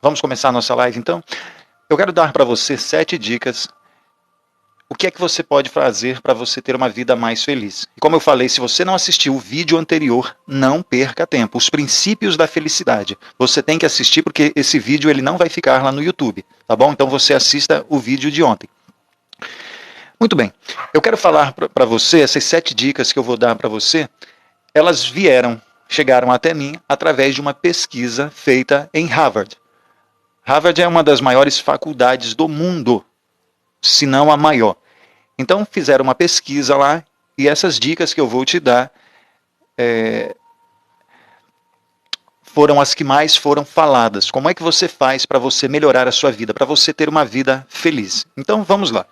Vamos começar a nossa live então? Eu quero dar para você 7 dicas. O que é que você pode fazer para você ter uma vida mais feliz? E como eu falei, se você não assistiu o vídeo anterior, não perca tempo. Os princípios da felicidade. Você tem que assistir porque esse vídeo ele não vai ficar lá no YouTube, tá bom? Então você assista o vídeo de ontem. Muito bem. Eu quero falar para você, essas 7 dicas que eu vou dar para você, elas chegaram até mim através de uma pesquisa feita em Harvard. Harvard é uma das maiores faculdades do mundo, se não a maior. Então fizeram uma pesquisa lá e essas dicas que eu vou te dar foram as que mais foram faladas. Como é que você faz para você melhorar a sua vida, para você ter uma vida feliz? Então vamos lá.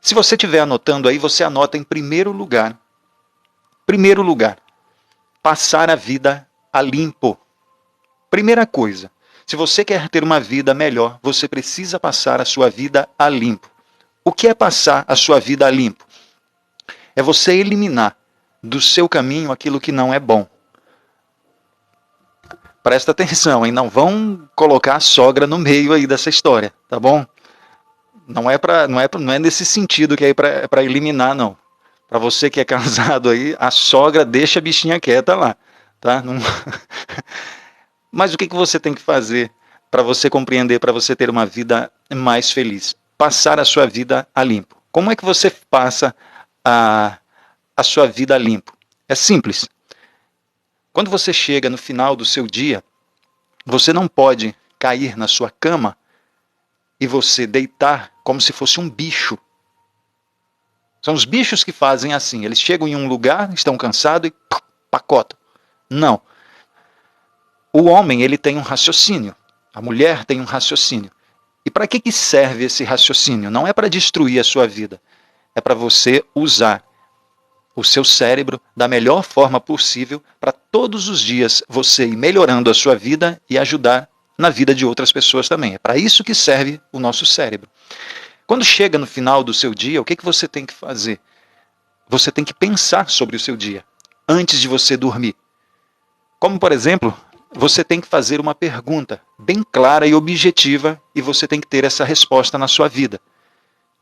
Se você estiver anotando aí, você anota em primeiro lugar. Primeiro lugar, passar a vida a limpo. Primeira coisa. Se você quer ter uma vida melhor, você precisa passar a sua vida a limpo. O que é passar a sua vida a limpo? É você eliminar do seu caminho aquilo que não é bom. Presta atenção, hein? Não vão colocar a sogra no meio aí dessa história, tá bom? Não é nesse sentido que é para eliminar, não. Para você que é casado aí, a sogra deixa a bichinha quieta lá, tá? Não... Mas o que você tem que fazer para você compreender, para você ter uma vida mais feliz? Passar a sua vida a limpo. Como é que você passa a sua vida a limpo? É simples. Quando você chega no final do seu dia, você não pode cair na sua cama e você deitar como se fosse um bicho. São os bichos que fazem assim. Eles chegam em um lugar, estão cansados e pacotam. Não. O homem, ele tem um raciocínio. A mulher tem um raciocínio. E para que serve esse raciocínio? Não é para destruir a sua vida. É para você usar o seu cérebro da melhor forma possível para todos os dias você ir melhorando a sua vida e ajudar na vida de outras pessoas também. É para isso que serve o nosso cérebro. Quando chega no final do seu dia, o que você tem que fazer? Você tem que pensar sobre o seu dia antes de você dormir. Como, por exemplo, você tem que fazer uma pergunta bem clara e objetiva e você tem que ter essa resposta na sua vida.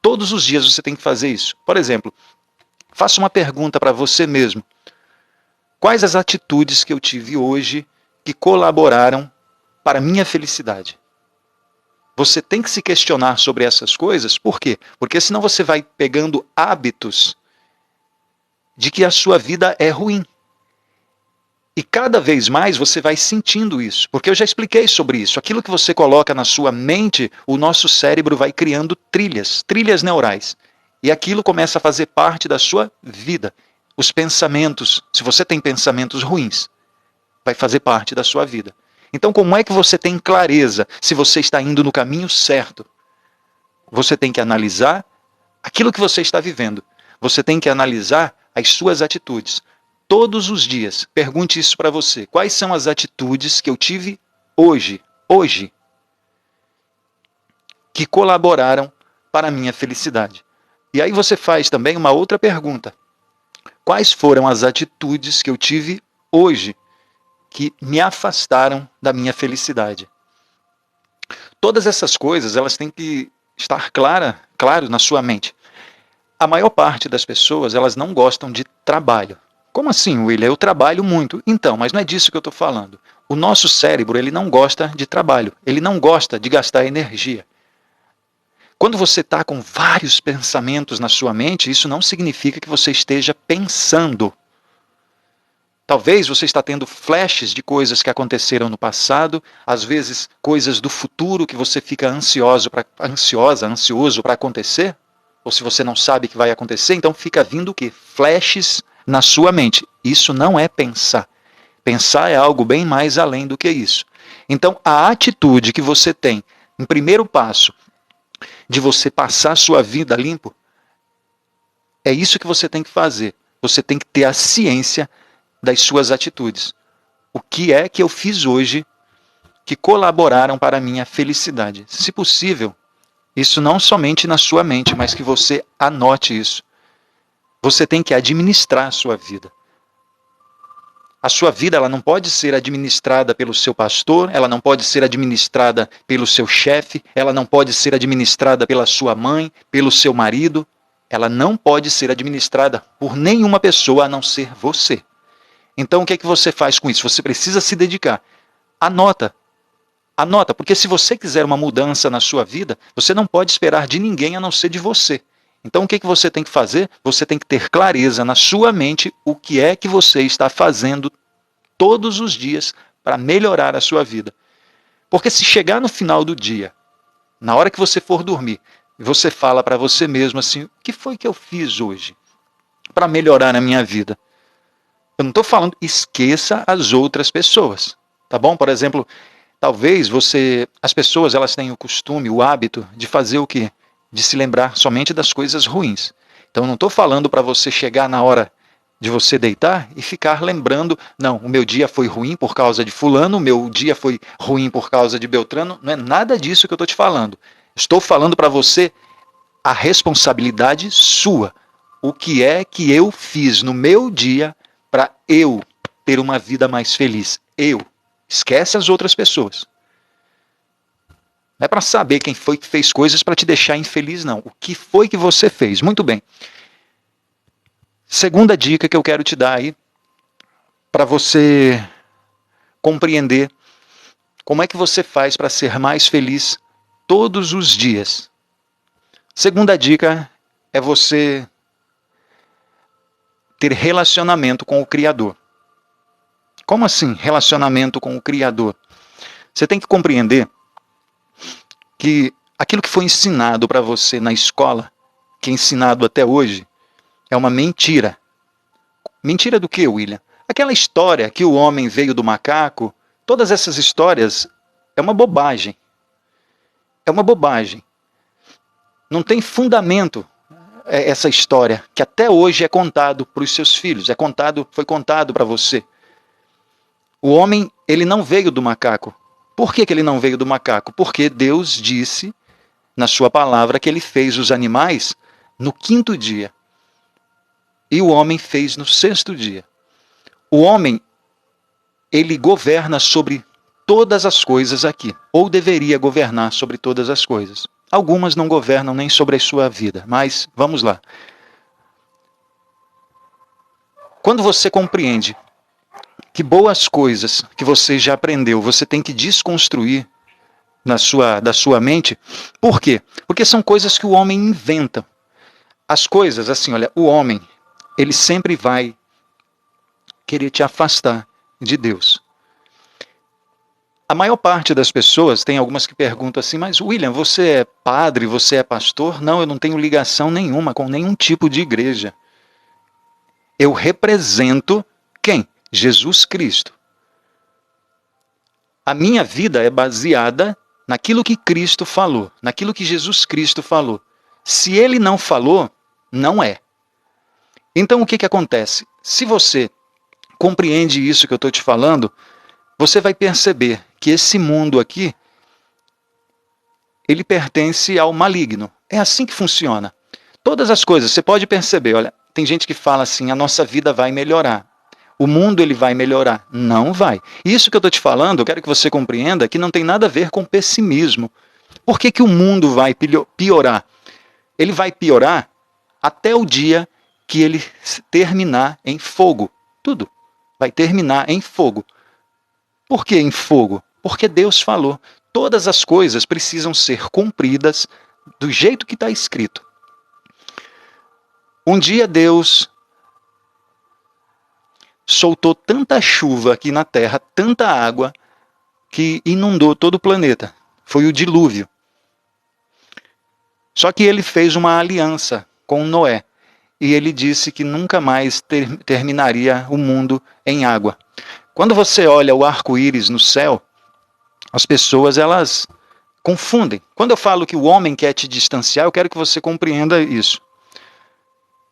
Todos os dias você tem que fazer isso. Por exemplo, faça uma pergunta para você mesmo. Quais as atitudes que eu tive hoje que colaboraram para a minha felicidade? Você tem que se questionar sobre essas coisas. Por quê? Porque senão você vai pegando hábitos de que a sua vida é ruim. E cada vez mais você vai sentindo isso, porque eu já expliquei sobre isso. Aquilo que você coloca na sua mente, o nosso cérebro vai criando trilhas neurais. E aquilo começa a fazer parte da sua vida. Os pensamentos, se você tem pensamentos ruins, vai fazer parte da sua vida. Então, como é que você tem clareza se você está indo no caminho certo? Você tem que analisar aquilo que você está vivendo. Você tem que analisar as suas atitudes. Todos os dias, pergunte isso para você. Quais são as atitudes que eu tive hoje, que colaboraram para a minha felicidade? E aí você faz também uma outra pergunta. Quais foram as atitudes que eu tive hoje que me afastaram da minha felicidade? Todas essas coisas, elas têm que estar claro na sua mente. A maior parte das pessoas, elas não gostam de trabalho. Como assim, William? Eu trabalho muito. Então, mas não é disso que eu estou falando. O nosso cérebro, ele não gosta de trabalho. Ele não gosta de gastar energia. Quando você está com vários pensamentos na sua mente, isso não significa que você esteja pensando. Talvez você está tendo flashes de coisas que aconteceram no passado, às vezes coisas do futuro que você fica ansioso para acontecer, ou se você não sabe que vai acontecer, então fica vindo o quê? Flashes na sua mente. Isso não é pensar. Pensar é algo bem mais além do que isso. Então, a atitude que você tem, em primeiro passo, de você passar a sua vida limpo, é isso que você tem que fazer. Você tem que ter a ciência das suas atitudes. O que é que eu fiz hoje que colaboraram para a minha felicidade? Se possível, isso não somente na sua mente, mas que você anote isso. Você tem que administrar a sua vida. A sua vida ela não pode ser administrada pelo seu pastor, ela não pode ser administrada pelo seu chefe, ela não pode ser administrada pela sua mãe, pelo seu marido. Ela não pode ser administrada por nenhuma pessoa a não ser você. Então o que é que você faz com isso? Você precisa se dedicar. Anota. Anota, porque se você quiser uma mudança na sua vida, você não pode esperar de ninguém a não ser de você. Então o que é que você tem que fazer? Você tem que ter clareza na sua mente o que é que você está fazendo todos os dias para melhorar a sua vida. Porque se chegar no final do dia, na hora que você for dormir, você fala para você mesmo assim, o que foi que eu fiz hoje para melhorar a minha vida? Eu não estou falando, esqueça as outras pessoas, tá bom? Por exemplo, talvez as pessoas elas têm o costume, o hábito de fazer o quê? De se lembrar somente das coisas ruins. Então eu não estou falando para você chegar na hora de você deitar e ficar lembrando, não, o meu dia foi ruim por causa de fulano, o meu dia foi ruim por causa de Beltrano. Não é nada disso que eu estou te falando. Estou falando para você a responsabilidade sua. O que é que eu fiz no meu dia para eu ter uma vida mais feliz? Eu. Esquece as outras pessoas. Não é para saber quem foi que fez coisas para te deixar infeliz, não. O que foi que você fez? Muito bem. Segunda dica que eu quero te dar aí, para você compreender como é que você faz para ser mais feliz todos os dias. Segunda dica é você ter relacionamento com o Criador. Como assim, relacionamento com o Criador? Você tem que compreender que aquilo que foi ensinado para você na escola, que é ensinado até hoje, é uma mentira. Mentira do que, William? Aquela história que o homem veio do macaco, todas essas histórias é uma bobagem. É uma bobagem. Não tem fundamento essa história, que até hoje é contado para os seus filhos, foi contado para você. O homem, ele não veio do macaco. Por que ele não veio do macaco? Porque Deus disse na sua palavra que ele fez os animais no 5º dia. E o homem fez no 6º dia. O homem, ele governa sobre todas as coisas aqui, ou deveria governar sobre todas as coisas. Algumas não governam nem sobre a sua vida, mas vamos lá. Quando você compreende que boas coisas que você já aprendeu, você tem que desconstruir da sua mente, por quê? Porque são coisas que o homem inventa. As coisas, assim, olha, o homem, ele sempre vai querer te afastar de Deus. A maior parte das pessoas, tem algumas que perguntam assim, mas William, você é padre, você é pastor? Não, eu não tenho ligação nenhuma com nenhum tipo de igreja. Eu represento quem? Jesus Cristo. A minha vida é baseada naquilo que Cristo falou, naquilo que Jesus Cristo falou. Se ele não falou, não é. Então o que acontece? Se você compreende isso que eu estou te falando, você vai perceber que esse mundo aqui, ele pertence ao maligno. É assim que funciona. Todas as coisas, você pode perceber, olha, tem gente que fala assim, a nossa vida vai melhorar. O mundo ele vai melhorar. Não vai. Isso que eu estou te falando, eu quero que você compreenda que não tem nada a ver com pessimismo. Por que o mundo vai piorar? Ele vai piorar até o dia que ele terminar em fogo. Tudo vai terminar em fogo. Por que em fogo? Porque Deus falou. Todas as coisas precisam ser cumpridas do jeito que está escrito. Um dia Deus soltou tanta chuva aqui na Terra, tanta água, que inundou todo o planeta. Foi o dilúvio. Só que ele fez uma aliança com Noé. E ele disse que nunca mais terminaria o mundo em água. Quando você olha o arco-íris no céu, as pessoas elas confundem. Quando eu falo que o homem quer te distanciar, eu quero que você compreenda isso.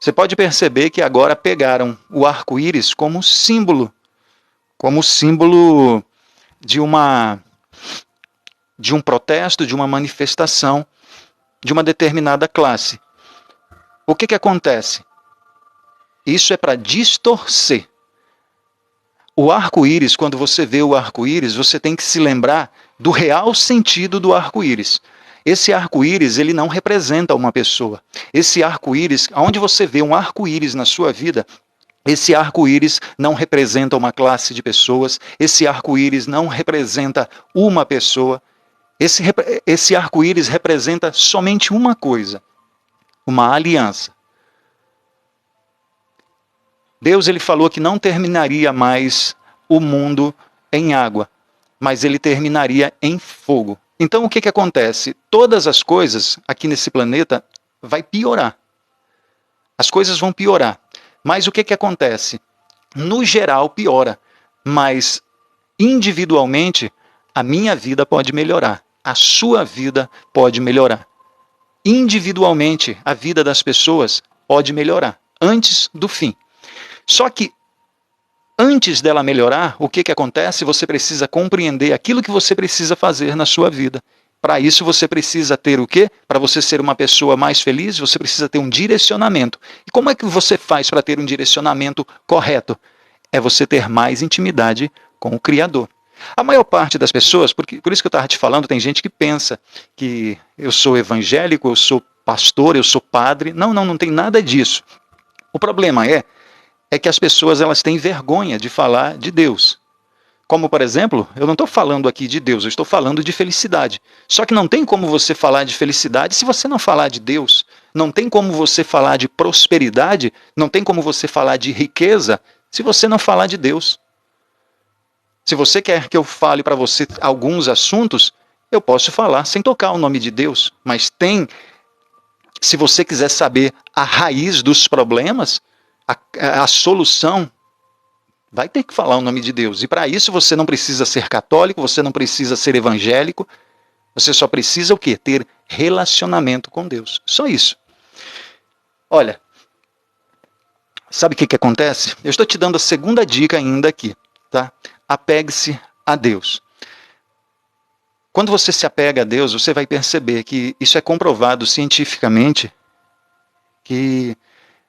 Você pode perceber que agora pegaram o arco-íris como símbolo de um protesto, de uma manifestação de uma determinada classe. O que acontece? Isso é para distorcer. O arco-íris, quando você vê o arco-íris, você tem que se lembrar do real sentido do arco-íris. Esse arco-íris, ele não representa uma pessoa. Esse arco-íris, onde você vê um arco-íris na sua vida, esse arco-íris não representa uma classe de pessoas, esse arco-íris não representa uma pessoa. Esse arco-íris representa somente uma coisa, uma aliança. Deus, ele falou que não terminaria mais o mundo em água, mas ele terminaria em fogo. Então o que que acontece? Todas as coisas aqui nesse planeta vai piorar. As coisas vão piorar. Mas o que que acontece? No geral piora, mas individualmente a minha vida pode melhorar, a sua vida pode melhorar. Individualmente a vida das pessoas pode melhorar antes do fim. Só que antes dela melhorar, o que que acontece? Você precisa compreender aquilo que você precisa fazer na sua vida. Para isso você precisa ter o quê? Para você ser uma pessoa mais feliz, você precisa ter um direcionamento. E como é que você faz para ter um direcionamento correto? É você ter mais intimidade com o Criador. A maior parte das pessoas, por isso que eu estava te falando, tem gente que pensa que eu sou evangélico, eu sou pastor, eu sou padre. Não tem nada disso. O problema é que as pessoas elas têm vergonha de falar de Deus. Como, por exemplo, eu não estou falando aqui de Deus, eu estou falando de felicidade. Só que não tem como você falar de felicidade se você não falar de Deus. Não tem como você falar de prosperidade, não tem como você falar de riqueza se você não falar de Deus. Se você quer que eu fale para você alguns assuntos, eu posso falar sem tocar o nome de Deus. Mas se você quiser saber a raiz dos problemas, a solução, vai ter que falar o nome de Deus. E para isso você não precisa ser católico, você não precisa ser evangélico, você só precisa o quê? Ter relacionamento com Deus. Só isso. Olha, sabe o que acontece? Eu estou te dando a segunda dica ainda aqui, tá? Apegue-se a Deus. Quando você se apega a Deus, você vai perceber que isso é comprovado cientificamente, que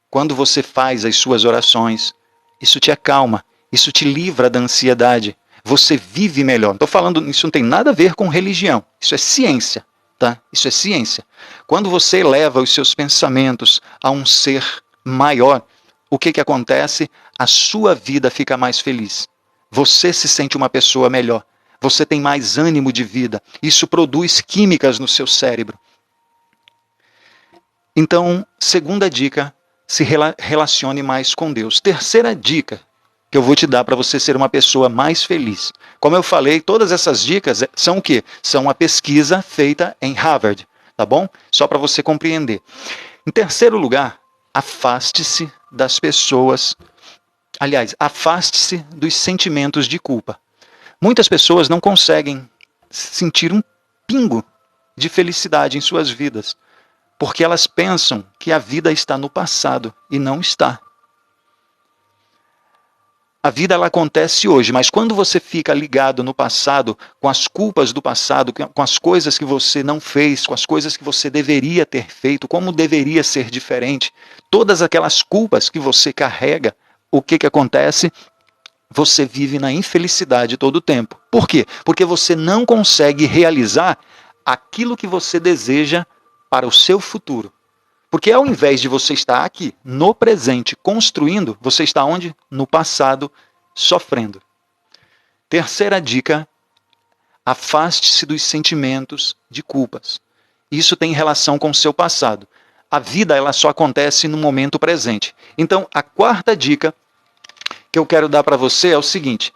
quando você faz as suas orações, isso te acalma, isso te livra da ansiedade, você vive melhor. Estou falando, isso não tem nada a ver com religião, isso é ciência, tá? Isso é ciência. Quando você eleva os seus pensamentos a um ser maior, o que acontece? A sua vida fica mais feliz. Você se sente uma pessoa melhor. Você tem mais ânimo de vida. Isso produz químicas no seu cérebro. Então, segunda dica, se relacione mais com Deus. Terceira dica que eu vou te dar para você ser uma pessoa mais feliz. Como eu falei, todas essas dicas são o quê? São uma pesquisa feita em Harvard, tá bom? Só para você compreender. Em terceiro lugar, afaste-se das pessoas. Aliás, afaste-se dos sentimentos de culpa. Muitas pessoas não conseguem sentir um pingo de felicidade em suas vidas, porque elas pensam que a vida está no passado e não está. A vida ela acontece hoje, mas quando você fica ligado no passado, com as culpas do passado, com as coisas que você não fez, com as coisas que você deveria ter feito, como deveria ser diferente, todas aquelas culpas que você carrega, o que acontece? Você vive na infelicidade todo o tempo. Por quê? Porque você não consegue realizar aquilo que você deseja para o seu futuro. Porque ao invés de você estar aqui, no presente, construindo, você está onde? No passado, sofrendo. Terceira dica, afaste-se dos sentimentos de culpas. Isso tem relação com o seu passado. A vida ela só acontece no momento presente. Então, a quarta dica que eu quero dar para você é o seguinte.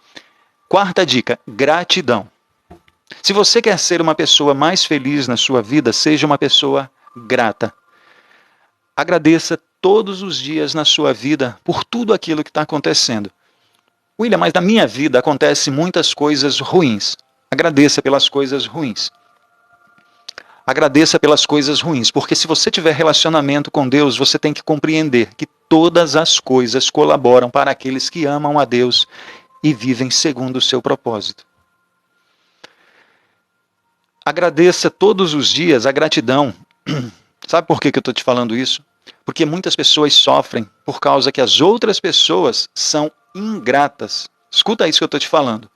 Quarta dica, gratidão. Se você quer ser uma pessoa mais feliz na sua vida, seja uma pessoa grata. Agradeça todos os dias na sua vida por tudo aquilo que está acontecendo. William, mas na minha vida acontecem muitas coisas ruins. Agradeça pelas coisas ruins. Agradeça pelas coisas ruins, porque se você tiver relacionamento com Deus, você tem que compreender que todas as coisas colaboram para aqueles que amam a Deus e vivem segundo o seu propósito. Agradeça todos os dias, a gratidão. Sabe por que eu estou te falando isso? Porque muitas pessoas sofrem por causa que as outras pessoas são ingratas Escuta isso que eu estou te falando.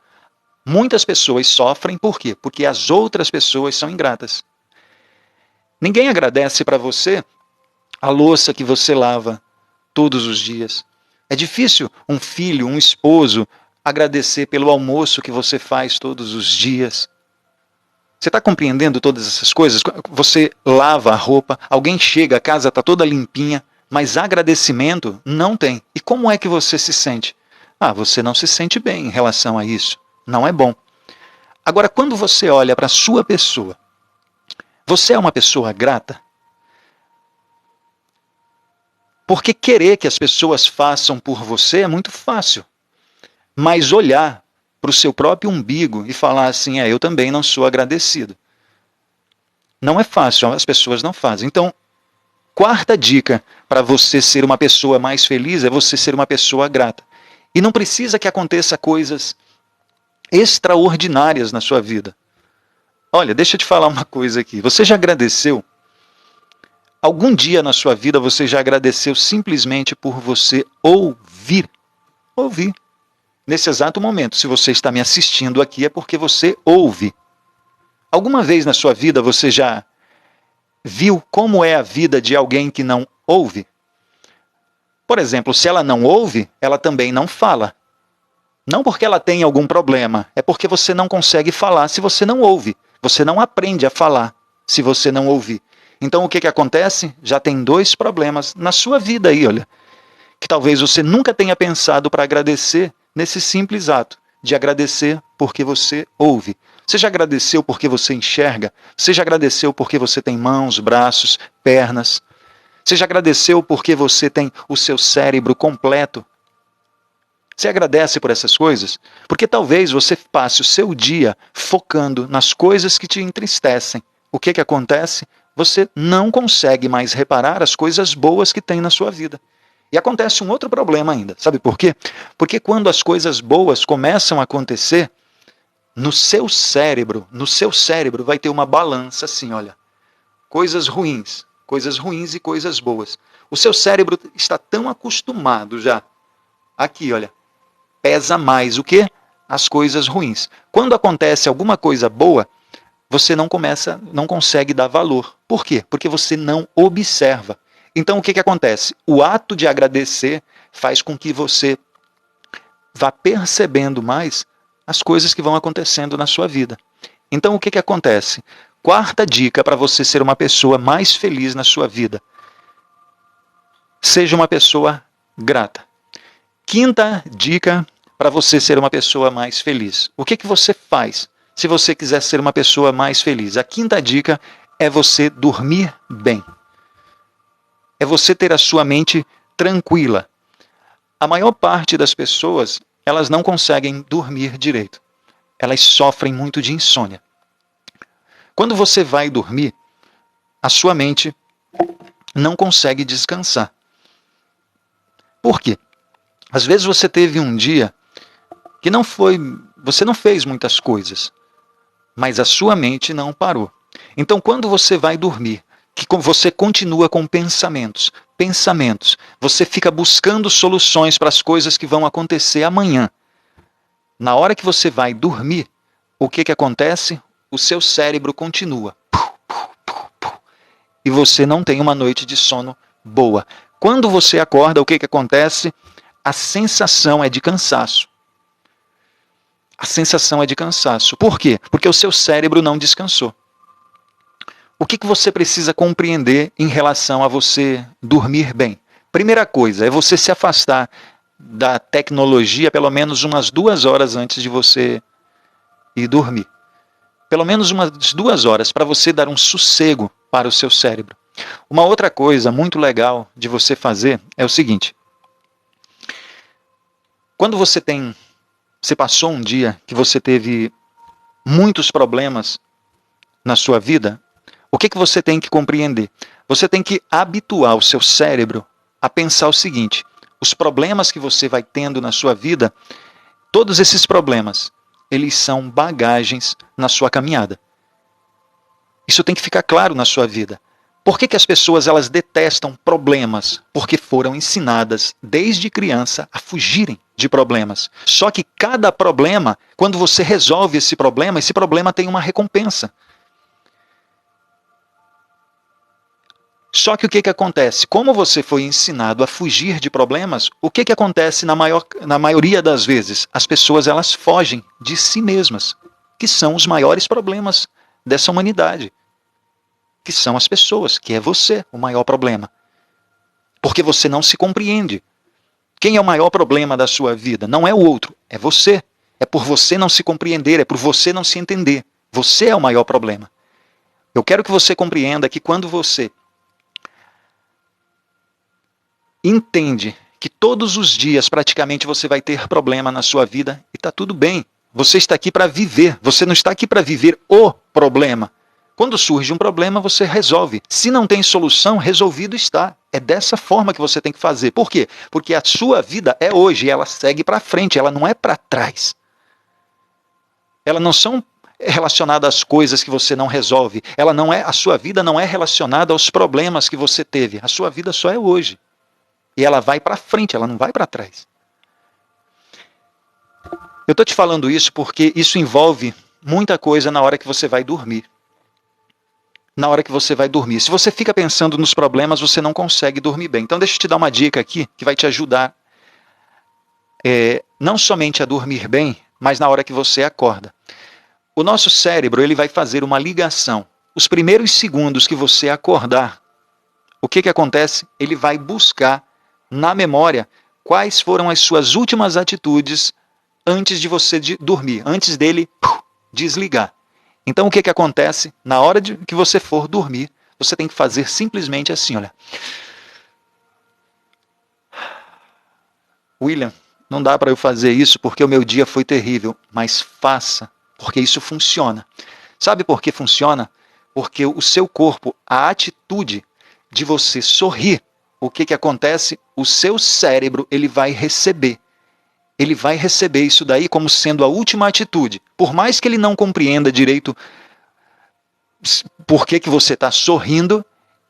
Muitas pessoas sofrem por quê? Porque as outras pessoas são ingratas. Ninguém agradece para você a louça que você lava todos os dias. É difícil um filho, um esposo, agradecer pelo almoço que você faz todos os dias. Você está compreendendo todas essas coisas? Você lava a roupa, alguém chega, a casa está toda limpinha, mas agradecimento não tem. E como é que você se sente? Você não se sente bem em relação a isso. Não é bom. Agora, quando você olha para a sua pessoa, você é uma pessoa grata? Porque querer que as pessoas façam por você é muito fácil. Mas olhar para o seu próprio umbigo e falar assim, eu também não sou agradecido. Não é fácil, as pessoas não fazem. Então, quarta dica para você ser uma pessoa mais feliz é você ser uma pessoa grata. E não precisa que aconteça coisas extraordinárias na sua vida. Olha, deixa eu te falar uma coisa aqui. Você já agradeceu? Algum dia na sua vida você já agradeceu simplesmente por você ouvir? Ouvir. Nesse exato momento, se você está me assistindo aqui, é porque você ouve. Alguma vez na sua vida você já viu como é a vida de alguém que não ouve? Por exemplo, se ela não ouve, ela também não fala. Não porque ela tem algum problema, é porque você não consegue falar se você não ouve. Você não aprende a falar se você não ouvir. Então o que acontece? Já tem 2 problemas na sua vida aí, olha. Que talvez você nunca tenha pensado para agradecer nesse simples ato de agradecer porque você ouve. Você já agradeceu porque você enxerga? Você já agradeceu porque você tem mãos, braços, pernas? Você já agradeceu porque você tem o seu cérebro completo? Você agradece por essas coisas? Porque talvez você passe o seu dia focando nas coisas que te entristecem. O que acontece? Você não consegue mais reparar as coisas boas que tem na sua vida. E acontece um outro problema ainda. Sabe por quê? Porque quando as coisas boas começam a acontecer, no seu cérebro vai ter uma balança assim, olha. Coisas ruins e coisas boas. O seu cérebro está tão acostumado já. Aqui, olha. Pesa mais o quê? As coisas ruins. Quando acontece alguma coisa boa, você não consegue dar valor. Por quê? Porque você não observa. Então o que acontece? O ato de agradecer faz com que você vá percebendo mais as coisas que vão acontecendo na sua vida. Então o que acontece? Quarta dica para você ser uma pessoa mais feliz na sua vida. Seja uma pessoa grata. Quinta dica para você ser uma pessoa mais feliz. O que você faz se você quiser ser uma pessoa mais feliz? A quinta dica é você dormir bem. É você ter a sua mente tranquila. A maior parte das pessoas, elas não conseguem dormir direito. Elas sofrem muito de insônia. Quando você vai dormir, a sua mente não consegue descansar. Por quê? Às vezes você teve um dia que você não fez muitas coisas, mas a sua mente não parou. Então, quando você vai dormir, que você continua com pensamentos, você fica buscando soluções para as coisas que vão acontecer amanhã. Na hora que você vai dormir, o que acontece? O seu cérebro continua. E você não tem uma noite de sono boa. Quando você acorda, o que acontece? A sensação é de cansaço. A sensação é de cansaço. Por quê? Porque o seu cérebro não descansou. O que você precisa compreender em relação a você dormir bem? Primeira coisa, é você se afastar da tecnologia pelo menos umas 2 horas antes de você ir dormir. Pelo menos umas 2 horas para você dar um sossego para o seu cérebro. Uma outra coisa muito legal de você fazer é o seguinte. Quando você passou um dia que você teve muitos problemas na sua vida, o que você tem que compreender? Você tem que habituar o seu cérebro a pensar o seguinte: os problemas que você vai tendo na sua vida, todos esses problemas, eles são bagagens na sua caminhada. Isso tem que ficar claro na sua vida. Por que as pessoas elas detestam problemas? Porque foram ensinadas desde criança a fugirem de problemas. Só que cada problema, quando você resolve esse problema tem uma recompensa. Só que o que acontece? Como você foi ensinado a fugir de problemas, o que acontece na maioria das vezes? As pessoas elas fogem de si mesmas, que são os maiores problemas dessa humanidade. Que são as pessoas, que é você o maior problema. Porque você não se compreende. Quem é o maior problema da sua vida? Não é o outro, é você. É por você não se compreender, é por você não se entender. Você é o maior problema. Eu quero que você compreenda que quando você entende que todos os dias praticamente você vai ter problema na sua vida e está tudo bem. Você está aqui para viver, você não está aqui para viver o problema. Quando surge um problema, você resolve. Se não tem solução, resolvido está. É dessa forma que você tem que fazer. Por quê? Porque a sua vida é hoje, ela segue para frente, ela não é para trás. Elas não são relacionadas às coisas que você não resolve. A sua vida não é relacionada aos problemas que você teve. A sua vida só é hoje. E ela vai para frente, ela não vai para trás. Eu estou te falando isso porque isso envolve muita coisa na hora que você vai dormir. Na hora que você vai dormir. Se você fica pensando nos problemas, você não consegue dormir bem. Então deixa eu te dar uma dica aqui que vai te ajudar não somente a dormir bem, mas na hora que você acorda. O nosso cérebro ele vai fazer uma ligação. Os primeiros segundos que você acordar, o que acontece? Ele vai buscar na memória quais foram as suas últimas atitudes antes de você dormir, antes dele desligar. Então o que acontece? Na hora que você for dormir, você tem que fazer simplesmente assim, olha. William, não dá para eu fazer isso porque o meu dia foi terrível, mas faça, porque isso funciona. Sabe por que funciona? Porque o seu corpo, a atitude de você sorrir, o que acontece? O seu cérebro ele vai receber. Ele vai receber isso daí como sendo a última atitude. Por mais que ele não compreenda direito por que você está sorrindo,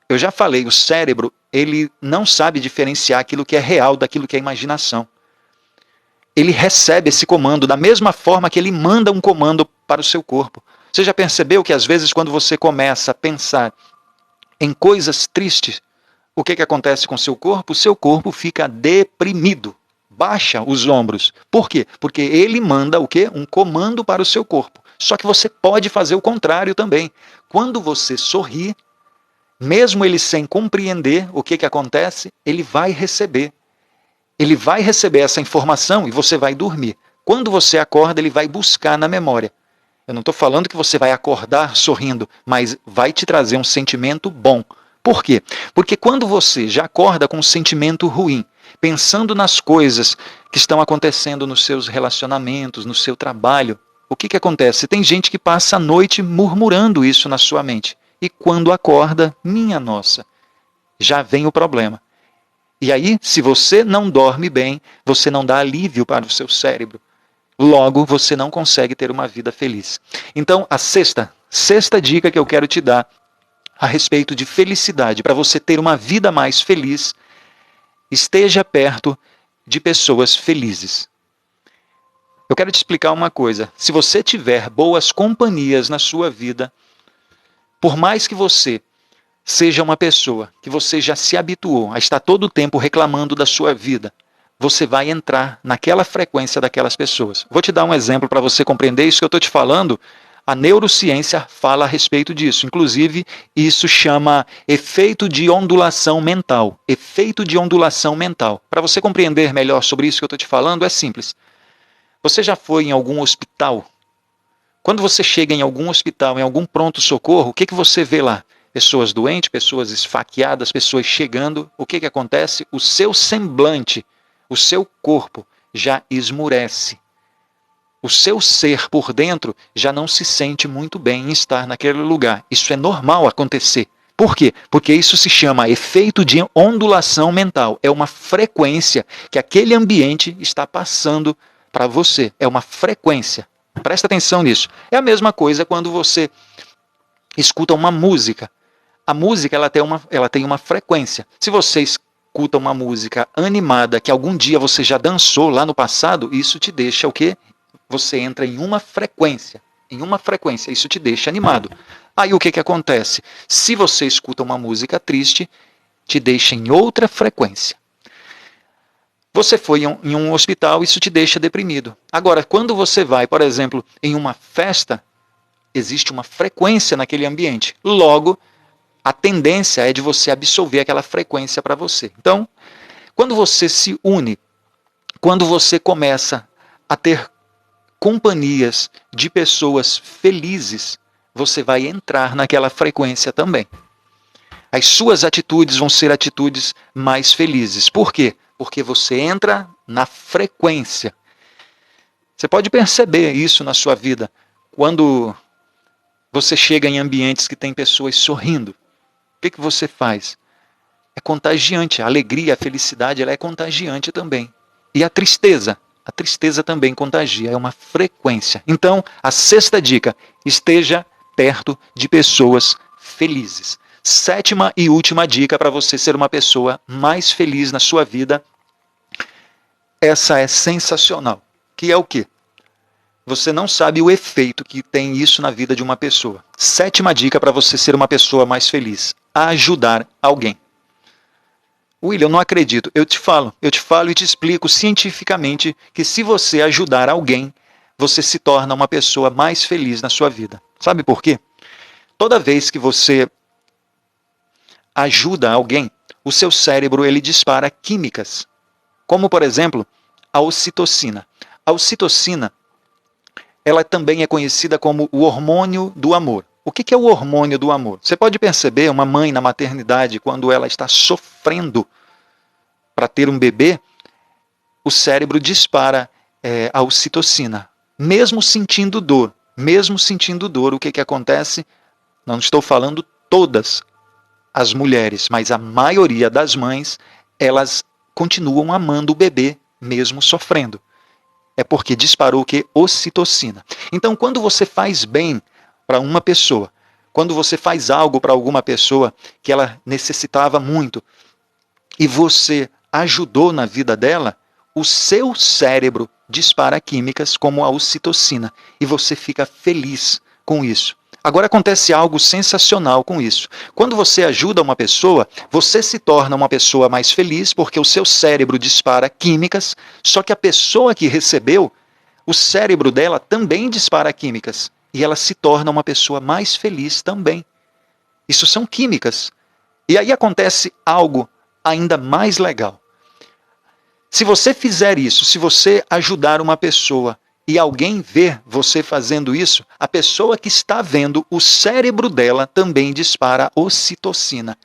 eu já falei, o cérebro ele não sabe diferenciar aquilo que é real daquilo que é imaginação. Ele recebe esse comando da mesma forma que ele manda um comando para o seu corpo. Você já percebeu que às vezes quando você começa a pensar em coisas tristes, o que acontece com o seu corpo? O seu corpo fica deprimido, baixa os ombros. Por quê? Porque ele manda o quê? Um comando para o seu corpo. Só que você pode fazer o contrário também. Quando você sorri, mesmo ele sem compreender o que acontece, ele vai receber. Ele vai receber essa informação e você vai dormir. Quando você acorda, ele vai buscar na memória. Eu não estou falando que você vai acordar sorrindo, mas vai te trazer um sentimento bom. Por quê? Porque quando você já acorda com um sentimento ruim, pensando nas coisas que estão acontecendo nos seus relacionamentos, no seu trabalho, o que acontece? Tem gente que passa a noite murmurando isso na sua mente. E quando acorda, minha nossa, já vem o problema. E aí, se você não dorme bem, você não dá alívio para o seu cérebro. Logo, você não consegue ter uma vida feliz. Então, a sexta dica que eu quero te dar a respeito de felicidade, para você ter uma vida mais feliz, esteja perto de pessoas felizes. Eu quero te explicar uma coisa. Se você tiver boas companhias na sua vida, por mais que você seja uma pessoa que você já se habituou a estar todo o tempo reclamando da sua vida, você vai entrar naquela frequência daquelas pessoas. Vou te dar um exemplo para você compreender isso que eu estou te falando. A neurociência fala a respeito disso. Inclusive, isso chama efeito de ondulação mental. Efeito de ondulação mental. Para você compreender melhor sobre isso que eu estou te falando, é simples. Você já foi em algum hospital? Quando você chega em algum hospital, em algum pronto-socorro, o que você vê lá? Pessoas doentes, pessoas esfaqueadas, pessoas chegando. O que acontece? O seu semblante, o seu corpo já esmurece. O seu ser por dentro já não se sente muito bem em estar naquele lugar. Isso é normal acontecer. Por quê? Porque isso se chama efeito de ondulação mental. É uma frequência que aquele ambiente está passando para você. É uma frequência. Presta atenção nisso. É a mesma coisa quando você escuta uma música. A música ela tem uma frequência. Se você escuta uma música animada que algum dia você já dançou lá no passado, isso te deixa o quê? Você entra em uma frequência. Em uma frequência, isso te deixa animado. Aí o que, que acontece? Se você escuta uma música triste, te deixa em outra frequência. Você foi em um hospital, isso te deixa deprimido. Agora, quando você vai, por exemplo, em uma festa, existe uma frequência naquele ambiente. Logo, a tendência é de você absorver aquela frequência para você. Então, quando você se une, quando você começa a ter companhias de pessoas felizes, você vai entrar naquela frequência também. As suas atitudes vão ser atitudes mais felizes. Por quê? Porque você entra na frequência. Você pode perceber isso na sua vida. Quando você chega em ambientes que tem pessoas sorrindo, o que você faz? É contagiante. A alegria, a felicidade, ela é contagiante também. E a tristeza também contagia. É uma frequência. Então, a sexta dica, esteja perto de pessoas felizes. Sétima e última dica para você ser uma pessoa mais feliz na sua vida. Essa é sensacional. Que é o quê? Você não sabe o efeito que tem isso na vida de uma pessoa. Sétima dica para você ser uma pessoa mais feliz. Ajudar alguém. William, eu não acredito. Eu te falo e te explico cientificamente que se você ajudar alguém, você se torna uma pessoa mais feliz na sua vida. Sabe por quê? Toda vez que você ajuda alguém, o seu cérebro ele dispara químicas, como por exemplo, a ocitocina. A ocitocina, ela também é conhecida como o hormônio do amor. O que é o hormônio do amor? Você pode perceber uma mãe na maternidade, quando ela está sofrendo para ter um bebê, o cérebro dispara a ocitocina. Mesmo sentindo dor, o que acontece? Não estou falando todas as mulheres, mas a maioria das mães, elas continuam amando o bebê, mesmo sofrendo. É porque disparou o que? Ocitocina. Então, quando você faz bem para uma pessoa, quando você faz algo para alguma pessoa que ela necessitava muito, e você ajudou na vida dela, o seu cérebro dispara químicas como a ocitocina, e você fica feliz com isso. Agora acontece algo sensacional com isso. Quando você ajuda uma pessoa, você se torna uma pessoa mais feliz porque o seu cérebro dispara químicas, só que a pessoa que recebeu, o cérebro dela também dispara químicas e ela se torna uma pessoa mais feliz também. Isso são químicas. E aí acontece algo ainda mais legal. Se você fizer isso, se você ajudar uma pessoa e alguém ver você fazendo isso, a pessoa que está vendo, o cérebro dela também dispara ocitocina.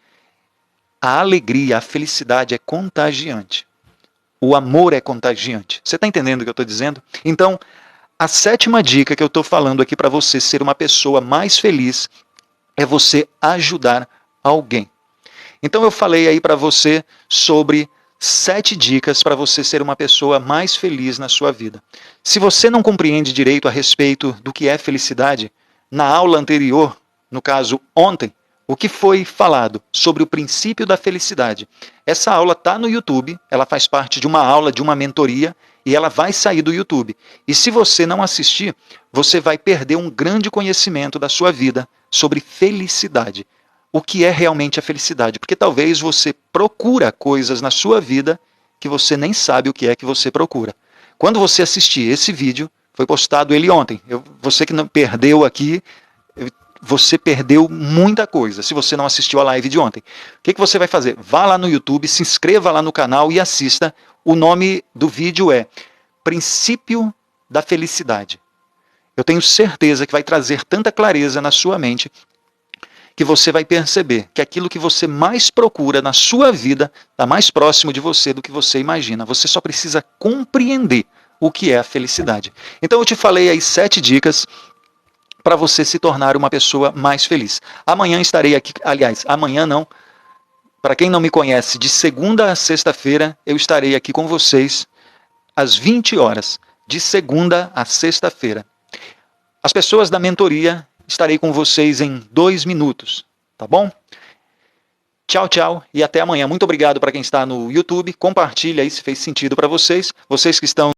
A alegria, a felicidade é contagiante. O amor é contagiante. Você está entendendo o que eu estou dizendo? Então, a sétima dica que eu estou falando aqui para você ser uma pessoa mais feliz é você ajudar alguém. Então eu falei aí para você sobre 7 dicas para você ser uma pessoa mais feliz na sua vida. Se você não compreende direito a respeito do que é felicidade, na aula anterior, no caso ontem, o que foi falado sobre o princípio da felicidade? Essa aula está no YouTube, ela faz parte de uma aula, de uma mentoria, e ela vai sair do YouTube. E se você não assistir, você vai perder um grande conhecimento da sua vida sobre felicidade. O que é realmente a felicidade? Porque talvez você procura coisas na sua vida que você nem sabe o que é que você procura. Quando você assistir esse vídeo, foi postado ele ontem. Você que não perdeu aqui, você perdeu muita coisa se você não assistiu a live de ontem. O que você vai fazer? Vá lá no YouTube, se inscreva lá no canal e assista. O nome do vídeo é Princípio da Felicidade. Eu tenho certeza que vai trazer tanta clareza na sua mente que você vai perceber que aquilo que você mais procura na sua vida está mais próximo de você do que você imagina. Você só precisa compreender o que é a felicidade. Então eu te falei aí 7 dicas para você se tornar uma pessoa mais feliz. Amanhã estarei aqui, aliás, amanhã não, para quem não me conhece, de segunda a sexta-feira eu estarei aqui com vocês às 20 horas, de segunda a sexta-feira. As pessoas da mentoria, estarei com vocês em 2 minutos, tá bom? Tchau, tchau e até amanhã. Muito obrigado para quem está no YouTube. Compartilha aí se fez sentido para vocês. Vocês que estão